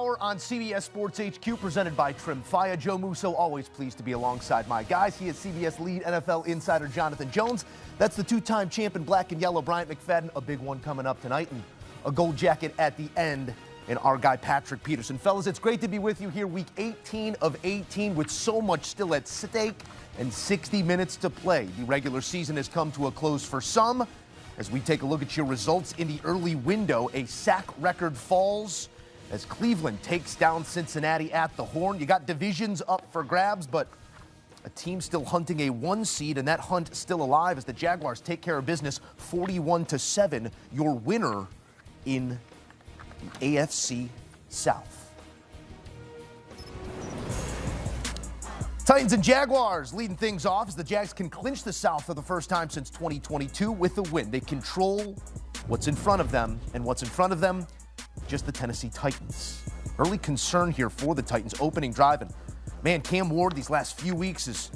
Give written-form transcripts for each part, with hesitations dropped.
Hour on CBS Sports HQ, presented by Trim Faya. Joe Musso, always pleased to be alongside my guys. He is CBS lead NFL insider Jonathan Jones. That's the two-time champ in black and yellow, Bryant McFadden. A big one coming up tonight, and a gold jacket at the end. And our guy, Patrick Peterson. Fellas, it's great to be with you here, week 18 of 18, with so much still at stake and 60 minutes to play. The regular season has come to a close for some. As we take a look at your results in the early window, a sack record falls as Cleveland takes down Cincinnati at the Horn. You got divisions up for grabs, but a team still hunting a 1 seed, and that hunt still alive as the Jaguars take care of business 41-7, your winner in the AFC South. Titans and Jaguars leading things off as the Jags can clinch the South for the first time since 2022 with a win. They control what's in front of them, and what's in front of them, just the Tennessee Titans. Early concern here for the Titans opening drive. And man, Cam Ward these last few weeks has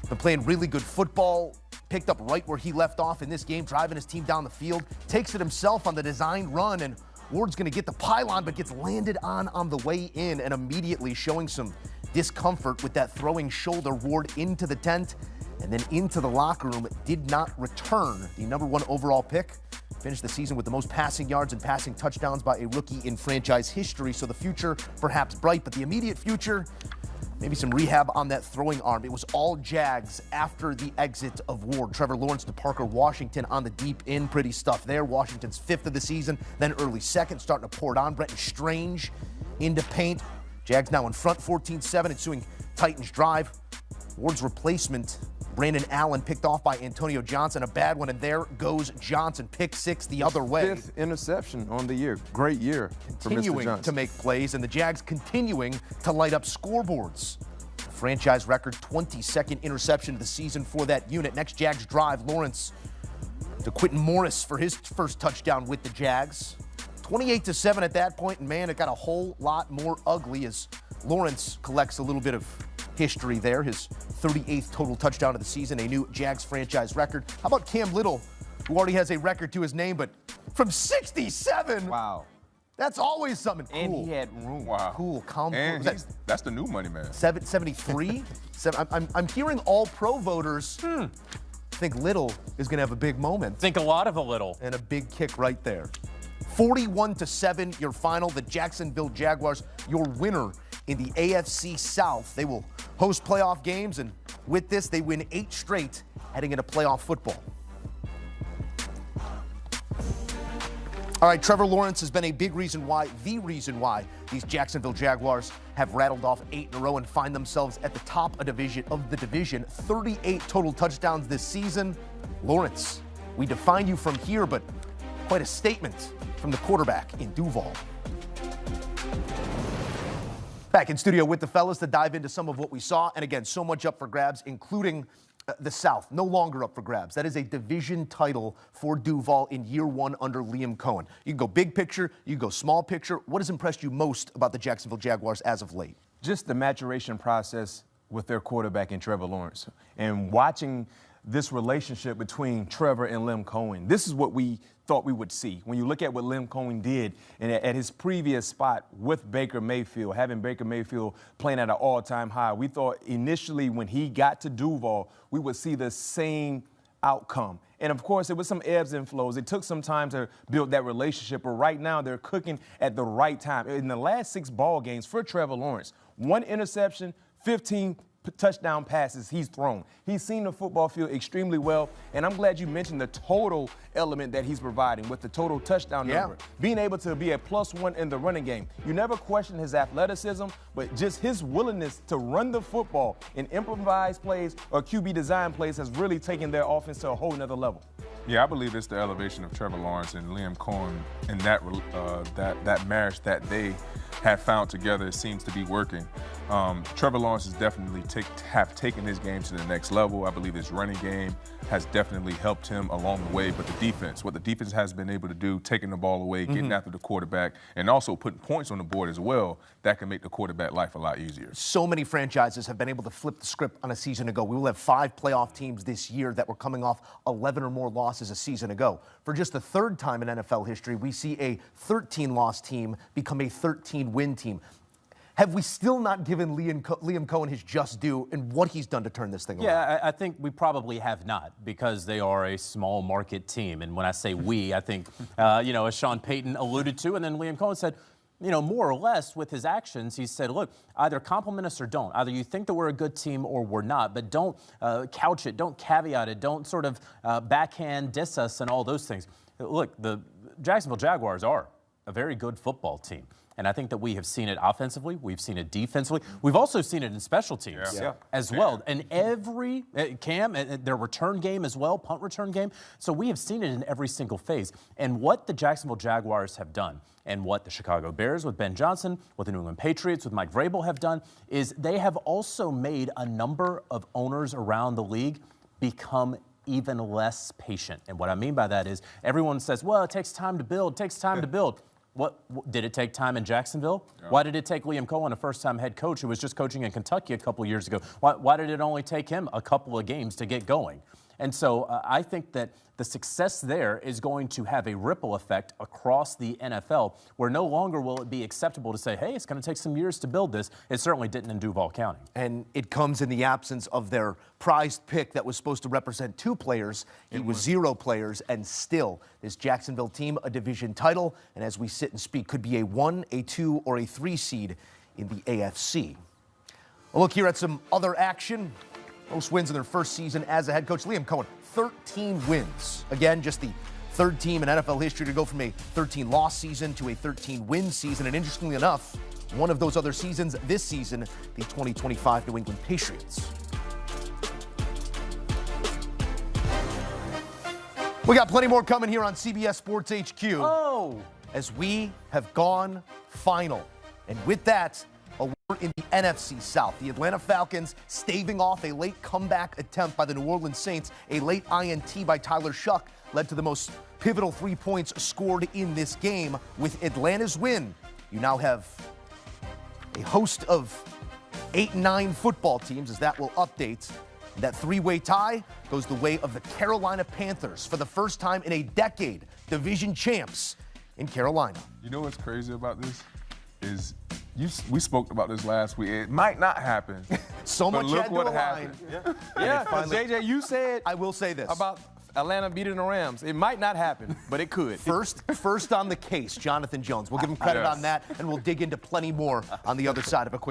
been playing really good football, picked up right where he left off in this game, driving his team down the field, takes it himself on the designed run, and Ward's going to get the pylon, but gets landed on the way in, and immediately showing some discomfort with that throwing shoulder. Ward into the tent and then into the locker room. Did not return. The number 1 overall pick finished the season with the most passing yards and passing touchdowns by a rookie in franchise history. So the future perhaps bright, but the immediate future, maybe some rehab on that throwing arm. It was all Jags after the exit of Ward. Trevor Lawrence to Parker Washington on the deep end. Pretty stuff there. Washington's 5th of the season, then early 2nd, starting to pour it on. Brenton Strange into paint. Jags now in front 14-7, ensuing Titans drive. Ward's replacement, Brandon Allen, picked off by Antonio Johnson. A bad one, and there goes Johnson. Pick 6 the other way. 5th interception on the year. Great year for Mr. Johnson. Continuing to make plays, and the Jags continuing to light up scoreboards. Franchise record 22nd interception of the season for that unit. Next Jags drive, Lawrence to Quentin Morris for his first touchdown with the Jags. 28-7 at that point, and man, it got a whole lot more ugly as Lawrence collects a little bit of history there. His 38th total touchdown of the season, a new Jags franchise record. How about Cam Little, who already has a record to his name, but from 67? Wow. That's always something cool. And he had room. Wow. Cool, calm. And that's the new money, man. 73? I'm hearing all pro voters think Little is going to have a big moment. Think a lot of a Little. And a big kick right there. 41-7, your final. The Jacksonville Jaguars, your winner in the AFC South. They will host playoff games, and with this, they win 8 straight heading into playoff football. All right, Trevor Lawrence has been a big reason why, the reason why, these Jacksonville Jaguars have rattled off 8 in a row and find themselves at the top of the division. 38 total touchdowns this season. Lawrence, we define you from here, but quite a statement from the quarterback in Duval. Back in studio with the fellas to dive into some of what we saw. And again, so much up for grabs, including the South. No longer up for grabs. That is a division title for Duval in year 1 under Liam Cohen. You can go big picture, you can go small picture. What has impressed you most about the Jacksonville Jaguars as of late? Just the maturation process with their quarterback in Trevor Lawrence. And watching this relationship between Trevor and Liam Cohen. This is what we thought we would see. When you look at what Liam Cohen did and at his previous spot with Baker Mayfield, having Baker Mayfield playing at an all-time high, we thought initially when he got to Duval, we would see the same outcome. And, of course, it was some ebbs and flows. It took some time to build that relationship, but right now they're cooking at the right time. In the last 6 ball games for Trevor Lawrence, 1 interception, 15 touchdown passes he's thrown. He's seen the football field extremely well, and I'm glad you mentioned the total element that he's providing with the total touchdown number. Being able to be a +1 in the running game. You never question his athleticism, but just his willingness to run the football in improvised plays or QB design plays has really taken their offense to a whole nother level. Yeah, I believe it's the elevation of Trevor Lawrence and Liam Cohen and that marriage that they have found together. It seems to be working. Trevor Lawrence has definitely have taken his game to the next level. I believe his running game, has definitely helped him along the way. But the defense, what the defense has been able to do, taking the ball away, getting after the quarterback, and also putting points on the board as well, that can make the quarterback life a lot easier. So many franchises have been able to flip the script on a season ago. We will have 5 playoff teams this year that were coming off 11 or more losses a season ago. For just the third time in NFL history, we see a 13-loss team become a 13-win team. Have we still not given Liam Cohen his just due and what he's done to turn this thing around? Yeah, I think we probably have not, because they are a small market team. And when I say we, I think, as Sean Payton alluded to, and then Liam Cohen said, more or less with his actions, he said, look, either compliment us or don't. Either you think that we're a good team or we're not, but don't couch it, don't caveat it, don't sort of backhand diss us and all those things. Look, the Jacksonville Jaguars are a very good football team. And I think that we have seen it offensively. We've seen it defensively. We've also seen it in special teams as well. And every their return game as well, punt return game. So we have seen it in every single phase. And what the Jacksonville Jaguars have done, and what the Chicago Bears with Ben Johnson, what the New England Patriots with Mike Vrabel have done, is they have also made a number of owners around the league become even less patient. And what I mean by that is everyone says, well, it takes time to build, What did it take time in Jacksonville? Yeah. Why did it take Liam Cohen, a first-time head coach who was just coaching in Kentucky a couple years ago? Why did it only take him a couple of games to get going? And so I think that the success there is going to have a ripple effect across the NFL, where no longer will it be acceptable to say, hey, it's going to take some years to build this. It certainly didn't in Duval County. And it comes in the absence of their prized pick that was supposed to represent 2 players. It was 0 players, and still this Jacksonville team, a division title, and as we sit and speak, could be a 1, a 2, or a 3 seed in the AFC. A look here at some other action. Most wins in their first season as a head coach. Liam Cohen, 13 wins. Again, just the third team in NFL history to go from a 13-loss season to a 13-win season. And interestingly enough, one of those other seasons this season, the 2025 New England Patriots. We got plenty more coming here on CBS Sports HQ. As we have gone final. And with that, in the NFC South, the Atlanta Falcons staving off a late comeback attempt by the New Orleans Saints. A late INT by Tyler Shuck led to the most pivotal 3 points scored in this game. With Atlanta's win, you now have a host of 8 and 9 football teams, as that will update. That 3-way tie goes the way of the Carolina Panthers. For the first time in a decade, division champs in Carolina. You know what's crazy about this is we spoke about this last week. It might not happen. So much look had what to align. Yeah, JJ, you said I will say this about Atlanta beating the Rams. It might not happen, but it could. First on the case, Jonathan Jones. We'll give him credit on that, and we'll dig into plenty more on the other side of a quick